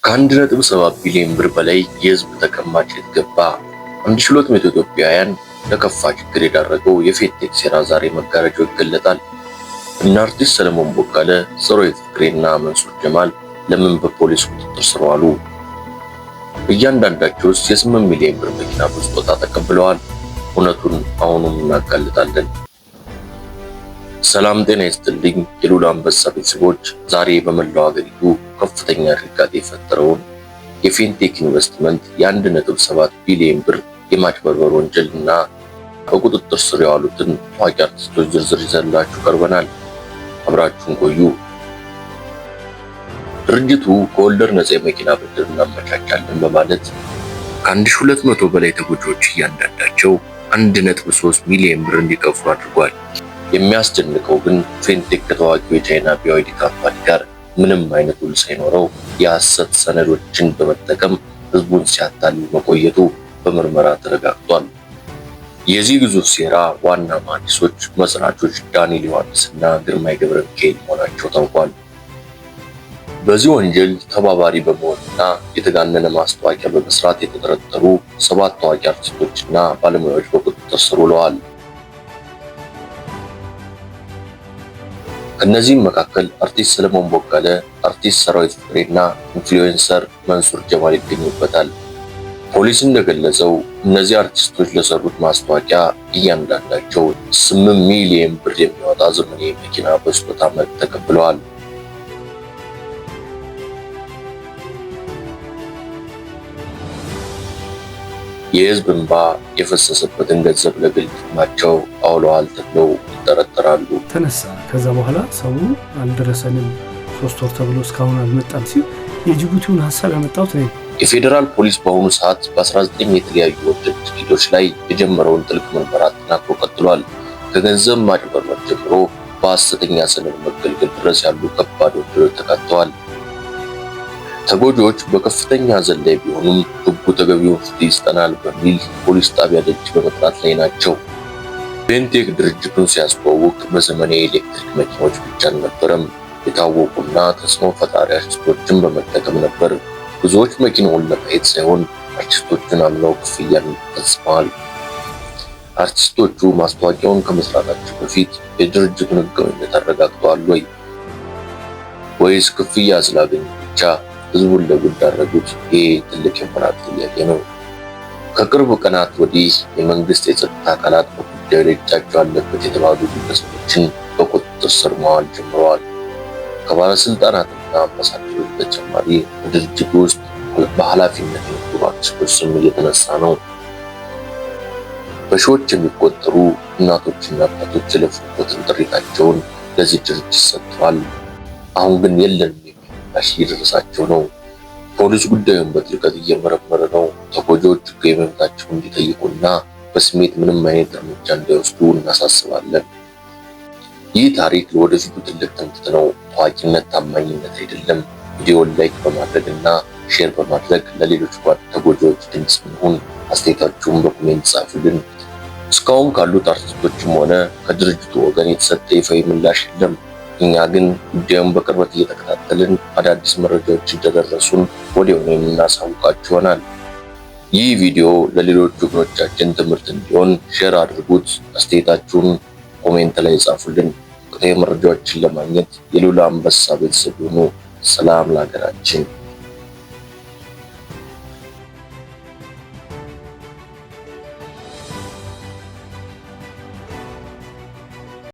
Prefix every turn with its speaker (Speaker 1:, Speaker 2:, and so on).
Speaker 1: ከ1.7 ቢሊዮን ብር በላይ የህዝብ ተቀማጭ ገባ። 1200 ኢትዮጵያውያን ለከፋ ችግር የዳረገው የፌንቴክ ሴራ ዛሬ መጋረጃው ይገለጣል። እነ አርቲስት ሰለሞን ቦጋለ፣ ሰራዊት ፍቅሬና መንሱር ጀማል ለምን በፖሊስ ቁጥጥር ስር ዋሉ? እያንዳንዳቸውስ የ8 ሚሊዮን ብር መኪና በስጦታ ተቀብለዋል? እውነቱን አሁኑም እናጋልጣለን። ሰላም ጤና ይስጥልኝ የሉላ አንበሳ ቤተሰቦች፣ ዛሬ በመላው ሀገሪቱ ከፍተኛ ድንጋጤ የፈጠረውን የፌንቴክ ኢንቨስትመንት የ1.7 ቢሊዮን ብር የማጭበርበር ወንጀልና በቁጥጥር ስር የዋሉትን ታዋቂ አርቲስቶች ዝርዝር ይዘንላችሁ ቀርበናል። አብራችሁን ቆዩ። ድርጅቱ ከወለድ ነፃ የመኪና ብድር እናመቻቻለን በማለት ከ1200 በላይ ተጎጂዎች እያንዳንዳቸው 1.3 ሚሊዮን ብር እንዲከፍሉ አድርጓል። የሚያስደንቀው ግን ፌንቴክ ከታዋቂው የቻይና ቢዋይዲ ካምፓኒ ጋር ምንም አይነት ውል ሳይኖረው የሐሰት ሰነዶችን በመጠቀም ህዝቡን ሲያታልል መቆየቱ በምርመራ ተረጋግጧል። የዚህ ግዙፍ ሴራ ዋና መሐንዲሶች መስራቾች ዳንኤል ዮሐንስና ግርማይ ገብረ ሚካኤል መሆናቸው ታውቋል። በዚህ ወንጀል ተባባሪ በመሆንና የተጋነነ ማስታወቂያ በመስራት የተጠረጠሩ 7 ታዋቂ አርቲስቶችና ባለሙያዎች በቁጥጥር ስር ውለዋል። ከነዚህም መካከል አርቲስት ሰለሞን ቦጋለ፣ አርቲስት ሰራዊት ፍቅሬና ኢንፍሉዌንሰር መንሱር ጀማል ይገኙበታል። ፖሊስ እንደገለጸው እነዚህ አርቲስቶች ለሰሩት ማስታወቂያ እያንዳንዳቸው 8 ሚሊዮን ብር የሚያወጣ ዘመናዊ መኪና በስጦታ መልክ ተቀብለዋል። የህዝብ እንባ የፈሰሰበትን ገንዘብ ለግል ጥቅማቸው አውለዋል ተብለው ይጠረጠራሉ።
Speaker 2: ተነሳ። ከዛ በኋላ ሰው አልደረሰንም 3 ወር ተብሎ እስካሁን አልመጣም ሲል የጅቡቲውን ሐሳብ ያመጣው ነው።
Speaker 1: የፌዴራል ፖሊስ በአሁኑ ሰዓት በ19 የተለያዩ ወንጀል ድርጊቶች ላይ የጀመረውን ጥልቅ ምርመራ አጠናክሮ ቀጥሏል። ከገንዘብ ማጭበርበር ጀምሮ በሐሰተኛ ሰነድ መገልገል ድረስ ያሉ ከባድ ወንጀሎች ተካተዋል። ተጎጂዎች በከፍተኛ ሐዘን ላይ ቢሆኑም ህጉ ተገቢውን ፍትህ ይስጠናል በሚል ፖሊስ ጣቢያ ደጅ በመጥናት ላይ ናቸው። ፌንቴክ ድርጅቱን ሲያስተዋውቅ በዘመናዊ ኤሌክትሪክ መኪናዎች ብቻ አልነበረም፣ የታወቁና ተጽዕኖ ፈጣሪ አርቲስቶችን በመጠቀም ነበር። ብዙዎች መኪናውን ለማየት ሳይሆን አርቲስቶቹን አምነው ክፍያን ፈጽመዋል። አርቲስቶቹ ማስታወቂያውን ከመስራታቸው በፊት የድርጅቱን ህጋዊነት አረጋግጠዋል ወይስ ክፍያ ስላገኙ ብቻ ህዝቡን ለጉድ ዳረጉት? ይህ ትልቅ የሞራል ጥያቄ ነው። ከቅርብ ቀናት ወዲህ የመንግስት የጸጥታ አካላት በጉዳዩ ላይ እጃቸው አለበት የተባሉ ግለሰቦችን በቁጥጥር ስር ማዋል ጀምረዋል። ከባለስልጣናትና አምባሳደሮች በተጨማሪ በድርጅቱ ውስጥ በኃላፊነት የነበሩ አርቲስቶች ስም እየተነሳ ነው። በሺዎች የሚቆጠሩ እናቶችና አባቶች የለፉበትን ጥሪታቸውን ለዚህ ድርጅት ሰጥተዋል። አሁን ግን የለንም እየደረሳቸው ነው። ፖሊስ ጉዳዩን በጥልቀት እየመረመረ ነው። ተጎጂዎች ህጋዊ መብታቸውን እንዲጠይቁና በስሜት ምንም አይነት እርምጃ እንዳይወስዱ እናሳስባለን። ይህ ታሪክ ለወደፊቱ ትልቅ ትምህርት ነው። ታዋቂነት ታማኝነት አይደለም። ቪዲዮውን ላይክ በማድረግና ሼር በማድረግ ለሌሎች ተጎጂዎች ድምጽ እንሁን። አስተያየታችሁን በኮሜንት ጻፉልን። እስካሁን ካሉት አርቲስቶችም ሆነ ከድርጅቱ ወገን የተሰጠ ይፋዊ ምላሽ የለም። እኛ ግን ጉዳዩን በቅርበት እየተከታተልን አዳዲስ መረጃዎች እንደደረሱን ወዲያውኑ የምናሳውቃችሁ ይሆናል። ይህ ቪዲዮ ለሌሎች ወገኖቻችን ትምህርት እንዲሆን ሼር አድርጉት። አስተያየታችሁን ኮሜንት ላይ ጻፉልን። ወቅታዊ መረጃዎችን ለማግኘት የሉላ አንበሳ ቤተሰብ ሁኑ። ሰላም ለሀገራችን።